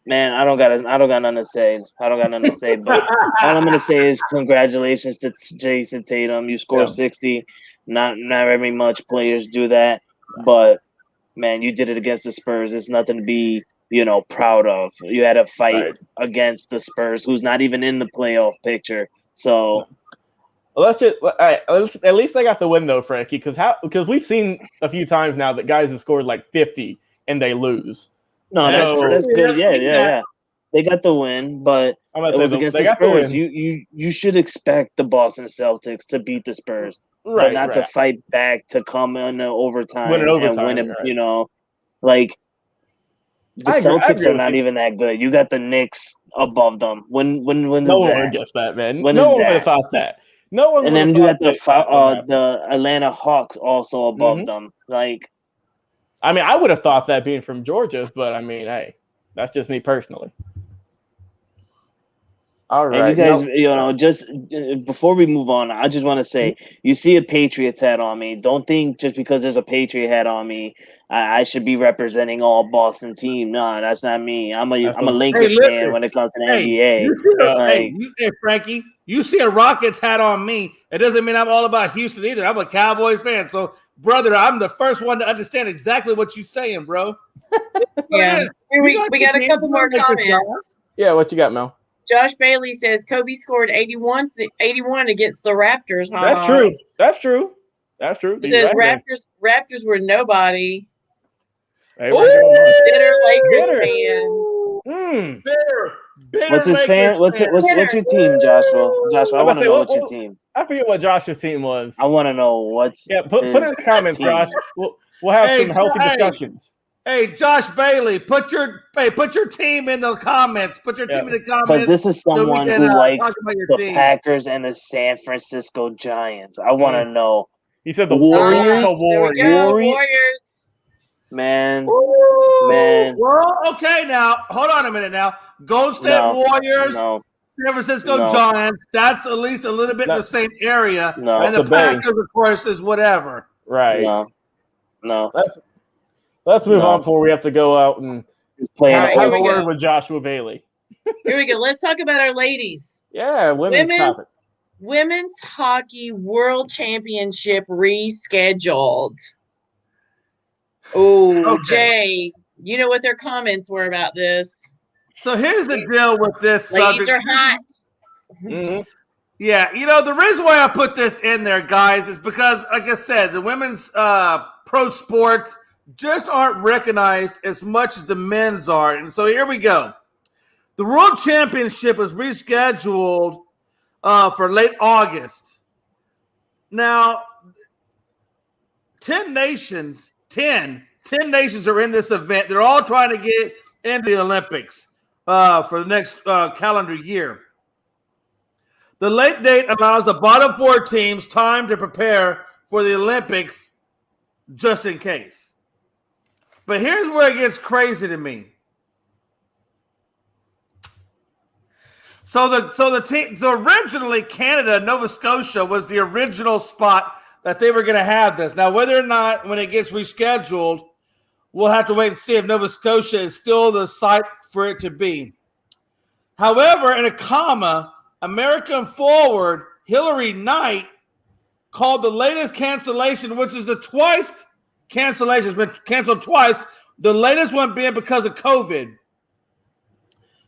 Man, I don't got nothing to say. But all I'm gonna say is congratulations to Jason Tatum. You scored 60. Not very much players do that, but man, you did it against the Spurs. It's nothing to be proud of. You had to fight against the Spurs, who's not even in the playoff picture. So. Well, at least they got the win though, Frankie, because we've seen a few times now that guys have scored like 50 and they lose. No, that's good. Yeah. They got the win, but it was against the Spurs. You should expect the Boston Celtics to beat the Spurs, but not to fight back to come in overtime and win it. Like the Celtics are not even that good. You got the Knicks above them. When no one would guess that, man. No one would have thought that. No one. And then you got the Atlanta Hawks also above them. Like, I mean, I would have thought that being from Georgia, but I mean, hey, that's just me personally. All right. And you guys, just before we move on, I just want to say, you see a Patriots hat on me. Don't think just because there's a Patriot hat on me, I should be representing all Boston team. No, that's not me. I'm a Lakers fan when it comes to the NBA. Hey, Frankie, you see a Rockets hat on me. It doesn't mean I'm all about Houston either. I'm a Cowboys fan. So, brother, I'm the first one to understand exactly what you're saying, bro. Yeah. We got a couple more comments. Yeah, what you got, Mel? Josh Bailey says Kobe scored 81 against the Raptors. Huh? That's true. He says Raptors were nobody. Hey, bitter Lakers fan. Bitter what's his fan? What's your team, Joshua? Joshua, I want to know what's your team. I forget what Josh's team was. I want to know what's. Yeah, put it in the comments, team. Josh. We'll have some healthy discussions. Hey, Josh Bailey, put your team in the comments. Put your team in the comments. But this is someone who likes the Packers and the San Francisco Giants. I want to know. He said the Warriors. Warriors. Man. Well, okay, now hold on a minute. Now, Golden State Warriors, San Francisco Giants. That's at least a little bit in the same area. And the Packers, of course, is whatever. Right. No. Let's move on before we have to go out and have a word with Joshua Bailey. Here we go. Let's talk about our ladies. Yeah, Women's Hockey World Championship rescheduled. Oh, Jay, you know what their comments were about this. So here's the deal with this subject. Ladies are hot. Mm-hmm. Yeah, the reason why I put this in there, guys, is because, like I said, the women's pro sports just aren't recognized as much as the men's are. And so here we go. The World Championship is rescheduled for late August. Now, 10 nations are in this event. They're all trying to get into the Olympics for the next calendar year. The late date allows the bottom 4 teams time to prepare for the Olympics just in case. But here's where it gets crazy to me. So originally Canada, Nova Scotia was the original spot that they were going to have this. Now, whether or not when it gets rescheduled, we'll have to wait and see if Nova Scotia is still the site for it to be. However, in a comma, American forward Hillary Knight called the latest cancellation, which is the twice cancellation, has been canceled twice, the latest one being because of COVID.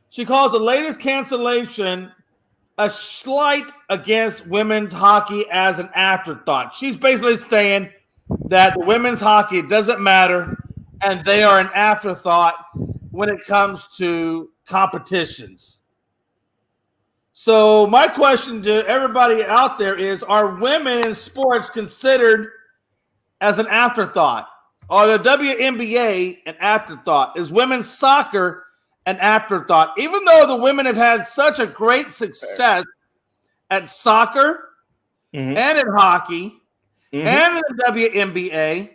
She calls the latest cancellation a slight against women's hockey as an afterthought. She's basically saying that the women's hockey doesn't matter and they are an afterthought when it comes to competitions. So my question to everybody out there is, are women in sports considered as an afterthought? Are the WNBA an afterthought? Is women's soccer an afterthought? Even though the women have had such a great success at soccer and in hockey and in the WNBA,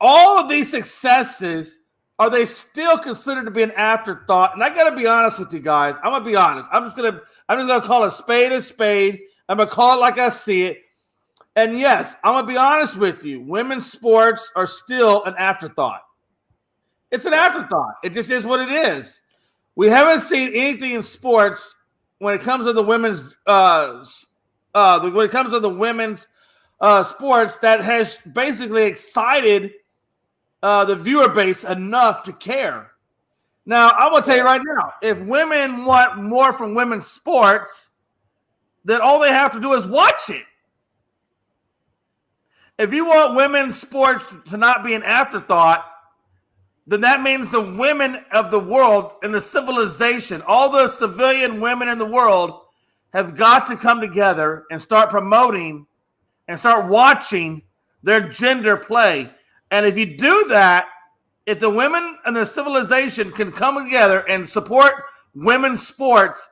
all of these successes, are they still considered to be an afterthought? And I got to be honest with you guys. I'm going to be honest. I'm just going to call a spade a spade. I'm going to call it like I see it. And yes, I'm going to be honest with you. Women's sports are still an afterthought. It's an afterthought. It just is what it is. We haven't seen anything in sports when it comes to the women's sports that has basically excited the viewer base enough to care. Now, I'm going to tell you right now, if women want more from women's sports, then all they have to do is watch it. If you want women's sports to not be an afterthought, then that means the women of the world and the civilization, all the civilian women in the world, have got to come together and start promoting and start watching their gender play. And if you do that, if the women and the civilization can come together and support women's sports,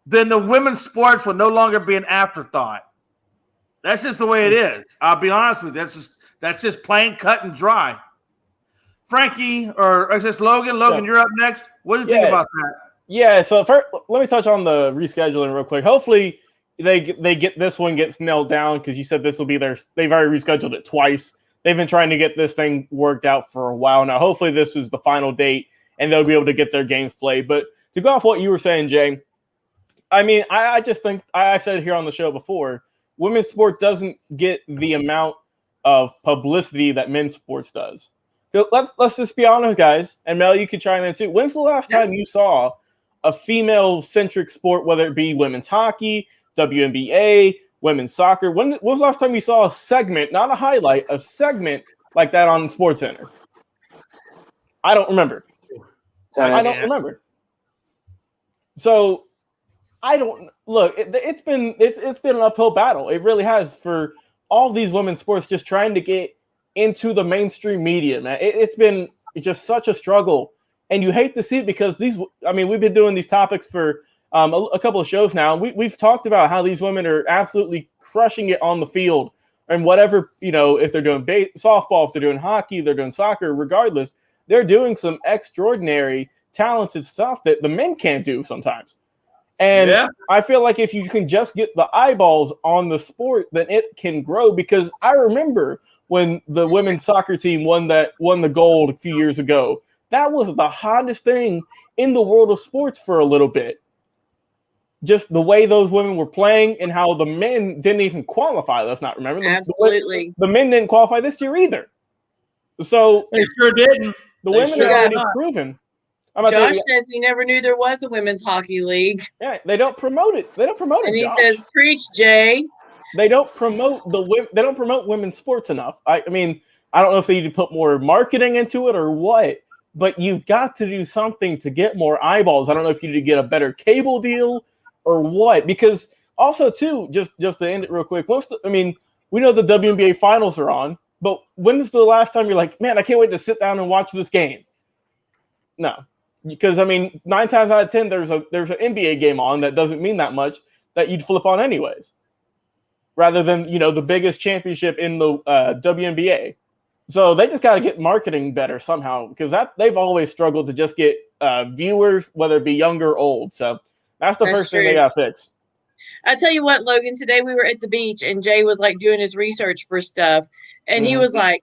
then the women's sports will no longer be an afterthought. That's just the way it is. I'll be honest with you. That's just plain cut and dry. Frankie, or is this Logan? Logan, you're up next. What do you think about that? Yeah, so first, let me touch on the rescheduling real quick. Hopefully, they get this one gets nailed down because you said this will be they've already rescheduled it twice. They've been trying to get this thing worked out for a while now. Hopefully, this is the final date and they'll be able to get their games played. But to go off what you were saying, Jay, I mean, I just think I said here on the show before, women's sport doesn't get the amount of publicity that men's sports does. So let's just be honest, guys. And Mel, you can chime in too. When's the last time you saw a female-centric sport, whether it be women's hockey, WNBA, women's soccer? When was the last time you saw a segment, not a highlight, a segment like that on SportsCenter? I don't remember. I don't remember. So I don't look. It's been an uphill battle. It really has for all these women's sports just trying to get into the mainstream media, man. It's been just such a struggle, and you hate to see it because these. I mean, we've been doing these topics for a couple of shows now. We've talked about how these women are absolutely crushing it on the field and whatever, if they're doing softball, if they're doing hockey, they're doing soccer, regardless, they're doing some extraordinary, talented stuff that the men can't do sometimes. And I feel like if you can just get the eyeballs on the sport, then it can grow. Because I remember when the women's soccer team won the gold a few years ago, that was the hottest thing in the world of sports for a little bit. Just the way those women were playing and how the men didn't even qualify. Let's not remember. Absolutely. The men didn't qualify this year either. So they sure didn't. The women are already proven. Josh says he never knew there was a women's hockey league. Yeah, they don't promote it. And he says, "Preach, Jay." They don't promote They don't promote women's sports enough. I mean, I don't know if they need to put more marketing into it or what, but you've got to do something to get more eyeballs. I don't know if you need to get a better cable deal or what. Because also too, just to end it real quick. We know the WNBA finals are on, but when is the last time you're like, man, I can't wait to sit down and watch this game? No. Because 9 times out of 10, there's an NBA game on that doesn't mean that much that you'd flip on anyways, rather than the biggest championship in the WNBA. So they just got to get marketing better somehow because they've always struggled to just get viewers, whether it be young or old. So that's the first thing they got to fix. I tell you what, Logan. Today we were at the beach and Jay was like doing his research for stuff, and he was like,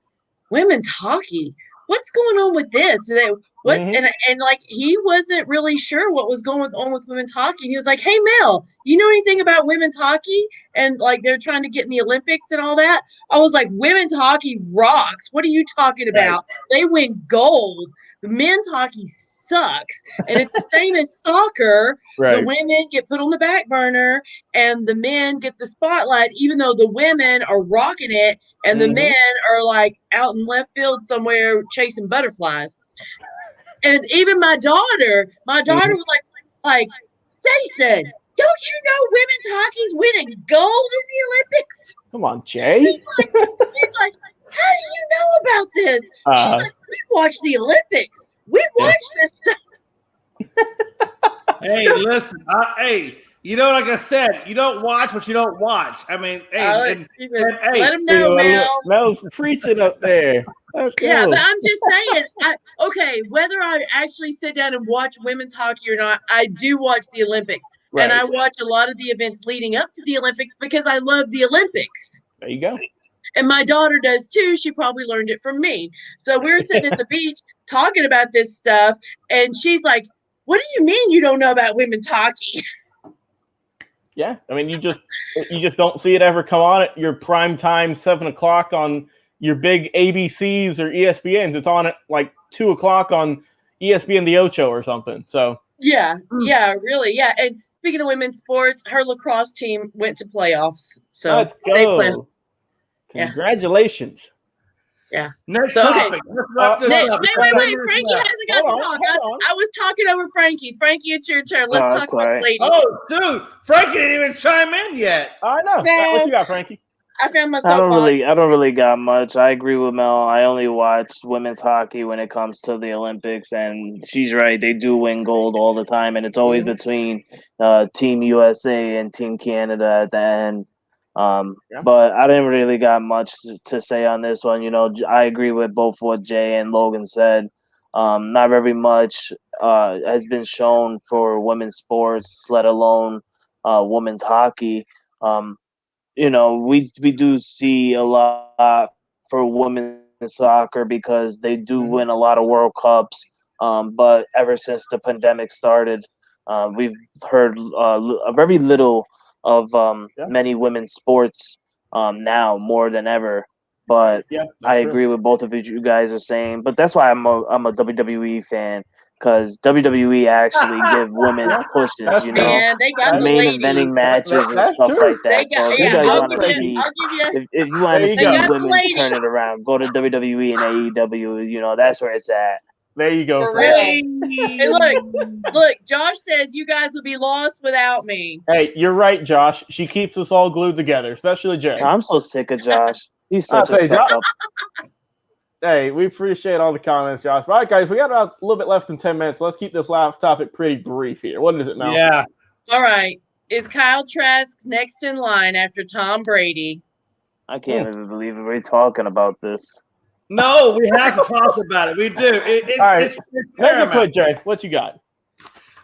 "Women's hockey. What's going on with this? What?" And like he wasn't really sure what was going on with women's hockey. And he was like, "Hey Mel, you know anything about women's hockey?" And like they're trying to get in the Olympics and all that. I was like, "Women's hockey rocks. What are you talking about? They win gold. The men's hockey sucks." And it's the same as soccer. Right. The women get put on the back burner and the men get the spotlight, even though the women are rocking it and the men are like out in left field somewhere chasing butterflies. And even my daughter was like, "Jason, don't you know women's hockey's winning gold in the Olympics?" Come on, Jay. He's like, "How do you know about this?" She's like, "We watch the Olympics. We watch this stuff." Hey, listen. Like I said, you don't watch what you don't watch. I mean, let him know, Mel. Mel's preaching up there. Yeah, but I'm just saying, whether I actually sit down and watch women's hockey or not, I do watch the Olympics. Right. And I watch a lot of the events leading up to the Olympics because I love the Olympics. There you go. And my daughter does too. She probably learned it from me. So we were sitting at the beach talking about this stuff, and she's like, "What do you mean you don't know about women's hockey?" Yeah, you just don't see it ever come on at your prime time 7:00 on your big ABCs or ESPNs. It's on at like 2:00 on ESPN the Ocho or something. So yeah, really, yeah. And speaking of women's sports, her lacrosse team went to playoffs. So let's go. Congratulations. Yeah. Next topic. Wait. Frankie hasn't got to talk. I was talking over Frankie. Frankie, it's your turn. Let's talk about the ladies. Oh, dude. Frankie didn't even chime in yet. I know. What you got, Frankie? I found myself. I don't really got much. I agree with Mel. I only watch women's hockey when it comes to the Olympics, and she's right. They do win gold all the time, and it's always between Team USA and Team Canada at the end. But I didn't really got much to say on this one. I agree with both what Jay and Logan said. Not very much has been shown for women's sports, let alone women's hockey. We do see a lot for women's soccer because they do win a lot of World Cups. But ever since the pandemic started, we've heard very little of many women's sports now more than ever. But I agree with both of you guys are saying. But that's why I'm a WWE fan, because WWE actually give women pushes, Man, they got the main ladies. eventing matches and That's stuff true. like that. They got, So if yeah, you guys I'll want give to you. see, I'll give you. if you want to There you see go. got the women ladies. turn it around, go to WWE and AEW. That's where it's at. There you go. For Frank. real. Hey, look. Josh says you guys would be lost without me. Hey, you're right, Josh. She keeps us all glued together, especially Jay. I'm so sick of Josh. He's such a say, suck up. Hey, we appreciate all the comments, Josh. All right, guys, we got about a little bit less than 10 minutes. So let's keep this last topic pretty brief here. What is it, Mel? Yeah. All right. Is Kyle Trask next in line after Tom Brady? I can't even believe we're talking about this. No, we have to talk about it. We do. All right, it's make it paramount. quick, Jay. What you got?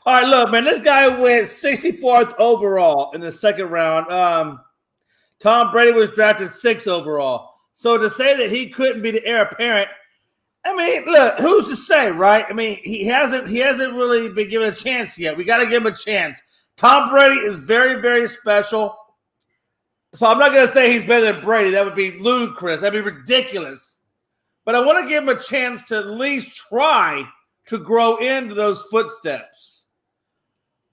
All right, look, man, this guy went 64th overall in the second round. Tom Brady was drafted 6th overall. So to say that he couldn't be the heir apparent, I mean, look, who's to say, right? I mean, he hasn't really been given a chance yet. We got to give him a chance. Tom Brady is very, very special. So I'm not going to say he's better than Brady. That would be ludicrous. That'd be ridiculous. But I want to give him a chance to at least try to grow into those footsteps.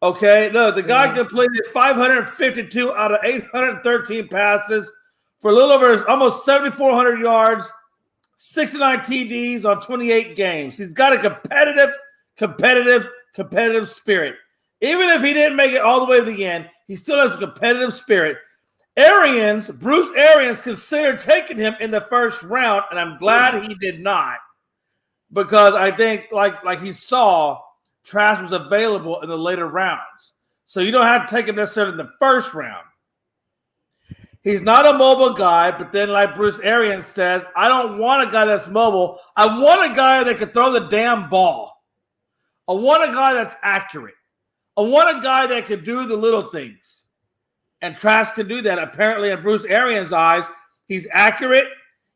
Okay, look, the guy completed 552 out of 813 passes for a little over almost 7,400 yards, 69 TDs on 28 games. He's got a competitive spirit. Even if he didn't make it all the way to the end, he still has a competitive spirit. Bruce Arians considered taking him in the first round, and I'm glad he did not, because I think like he saw Trask was available in the later rounds. So you don't have to take him necessarily in the first round. He's not a mobile guy, but then like Bruce Arians says, I don't want a guy that's mobile. I want a guy that can throw the damn ball. I want a guy that's accurate. I want a guy that can do the little things. And Trask can do that. Apparently, in Bruce Arians' eyes, he's accurate,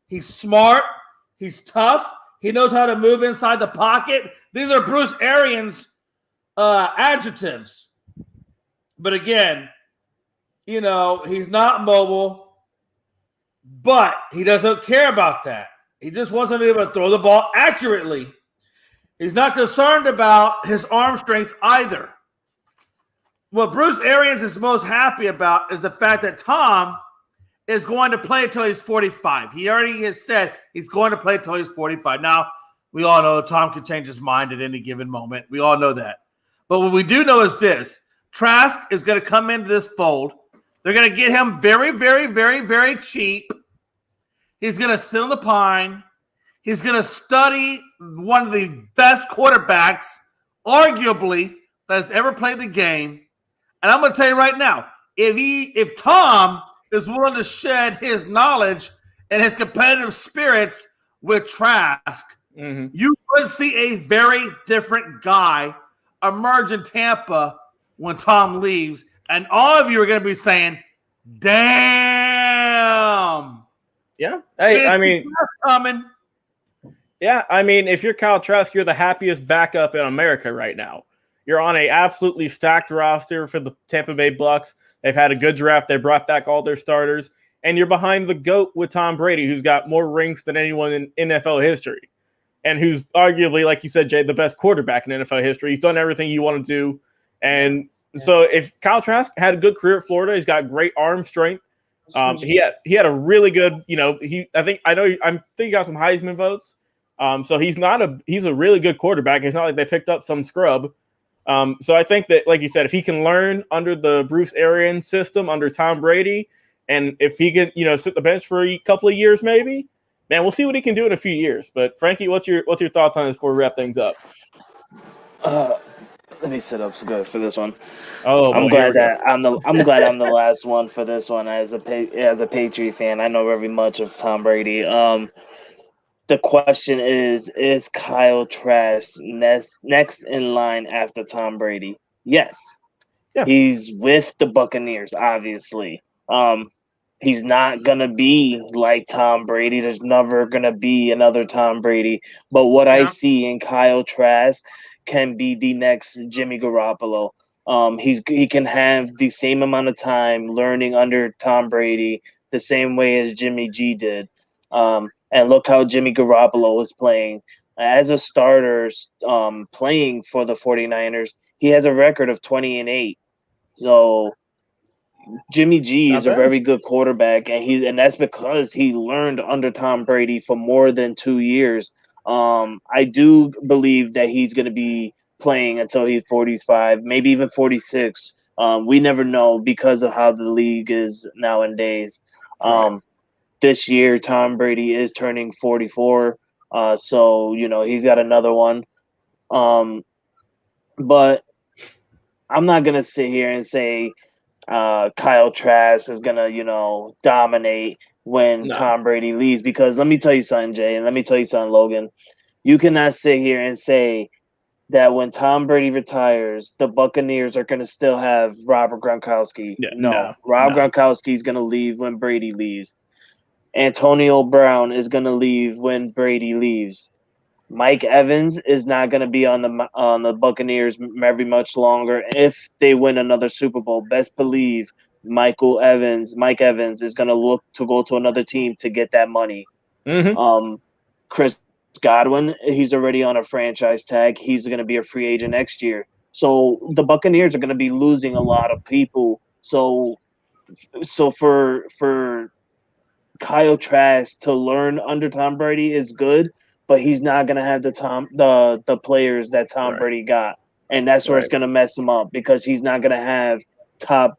he's smart, he's tough, he knows how to move inside the pocket. These are Bruce Arians' adjectives. But again, he's not mobile, but he doesn't care about that. He just wants to be able to throw the ball accurately. He's not concerned about his arm strength either. What Bruce Arians is most happy about is the fact that Tom is going to play until he's 45. He already has said he's going to play until he's 45. Now, we all know Tom can change his mind at any given moment. We all know that. But what we do know is this. Trask is going to come into this fold. They're going to get him very, very, very, very cheap. He's going to sit on the pine. He's going to study one of the best quarterbacks, arguably, that has ever played the game. And I'm going to tell you right now, if Tom is willing to shed his knowledge and his competitive spirits with Trask, you would see a very different guy emerge in Tampa when Tom leaves. And all of you are going to be saying, damn. Yeah. Hey, I mean, coming. Yeah, I mean, if you're Kyle Trask, you're the happiest backup in America right now. You're on a absolutely stacked roster for the Tampa Bay Bucks. They've had a good draft. They brought back all their starters. And you're behind the GOAT with Tom Brady, who's got more rings than anyone in NFL history. And who's arguably, like you said, Jay, the best quarterback in NFL history. He's done everything you want to do. And so if Kyle Trask had a good career at Florida, he's got great arm strength. He had a really good, I think he got some Heisman votes. So he's a really good quarterback. It's not like they picked up some scrub. So I think that, like you said, if he can learn under the Bruce Arians system, under Tom Brady, and if he can, sit the bench for a couple of years, maybe, man, we'll see what he can do in a few years. But Frankie, what's your thoughts on this before we wrap things up? Let me sit up good for this one. Oh, I'm boy, here glad we go. that I'm glad I'm the last one for this one as a Patriot fan. I know very much of Tom Brady. The question is Kyle Trask next in line after Tom Brady? Yes. Yeah. He's with the Buccaneers, obviously. He's not gonna be like Tom Brady. There's never gonna be another Tom Brady. But what I Yeah. see in Kyle Trask can be the next Jimmy Garoppolo. He can have the same amount of time learning under Tom Brady the same way as Jimmy G did. And look how Jimmy Garoppolo is playing as a starter, playing for the 49ers. He has a record of 20-8. So Jimmy G Not is a bad. very good quarterback, and that's because he learned under Tom Brady for more than 2 years. I do believe that he's going to be playing until he's 45, maybe even 46. We never know because of how the league is nowadays. Right. This year, Tom Brady is turning 44, so he's got another one. But I'm not going to sit here and say Kyle Trask is gonna, dominate when No. Tom Brady leaves. Because let me tell you something, Jay, and let me tell you something, Logan. You cannot sit here and say that when Tom Brady retires, the Buccaneers are gonna still have Robert Gronkowski. Yeah, No, no, Rob no. Gronkowski is gonna leave when Brady leaves. Antonio Brown is gonna leave when Brady leaves. Mike Evans is not going to be on the Buccaneers very much longer. If they win another Super Bowl, best believe Mike Evans is going to look to go to another team to get that money. Mm-hmm. Chris Godwin, he's already on a franchise tag. He's going to be a free agent next year. So the Buccaneers are going to be losing a lot of people. So for Kyle Trask to learn under Tom Brady is good, but he's not gonna have the players that Tom Right. Brady got, and that's where it's Right. gonna mess him up because he's not gonna have top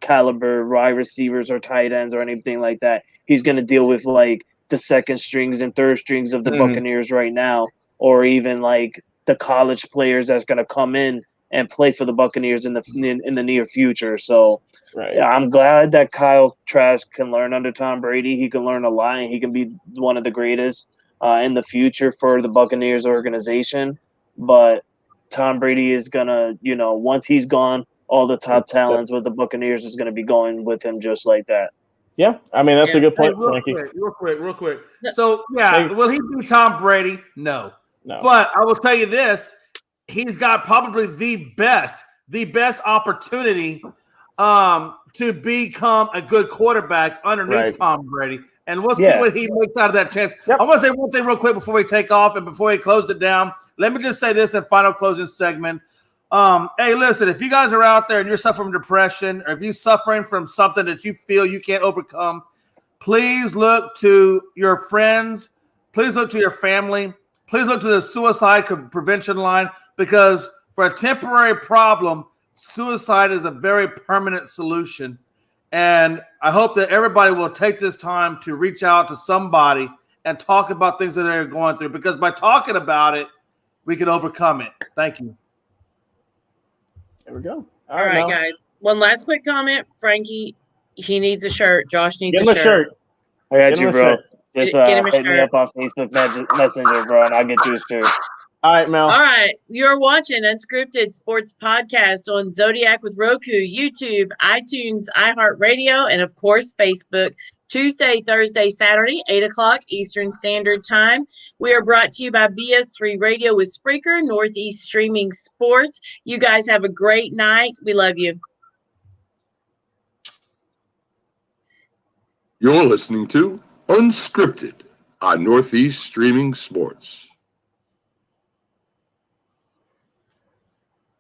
caliber wide receivers or tight ends or anything like that. He's gonna deal with like the second strings and third strings of the Mm-hmm. Buccaneers right now, or even like the college players that's gonna come in and play for the Buccaneers in the near future. So Right. yeah, I'm glad that Kyle Trask can learn under Tom Brady. He can learn a lot, and he can be one of the greatest in the future for the Buccaneers organization. But Tom Brady is gonna, once he's gone, all the top Yep. talents with the Buccaneers is gonna be going with him just like that. Yeah, I mean that's a Yeah. good Hey, point, Frankie. real quick. No. So yeah, Hey. will he be Tom Brady? No. No. But I will tell you this: he's got probably the best opportunity to become a good quarterback underneath Right. Tom Brady. And we'll see Yeah. what he makes out of that chance. Yep. I want to say one thing real quick before we take off and before we close it down. Let me just say this in final closing segment. Hey, listen, if you guys are out there and you're suffering from depression, or if you're suffering from something that you feel you can't overcome, please look to your friends. Please look to your family. Please look to the suicide prevention line, because for a temporary problem, suicide is a very permanent solution. And I hope that everybody will take this time to reach out to somebody and talk about things that they're going through, because by talking about it, we can overcome it. Thank you. There we go. All right, Mel. guys. One last quick comment. Frankie, he needs a shirt. Josh needs Give a him a shirt. shirt. I got Get him you, a bro. shirt. Just Get him a hit me shirt. up on Facebook Messenger, bro, and I'll get you a shirt. All right, Mel. All right. You're watching Unscripted Sports Podcast on Zodiac with Roku, YouTube, iTunes, iHeartRadio, and of course, Facebook. Tuesday, Thursday, Saturday, 8 o'clock Eastern Standard Time. We are brought to you by BS3 Radio with Spreaker, Northeast Streaming Sports. You guys have a great night. We love you. You're listening to Unscripted on Northeast Streaming Sports.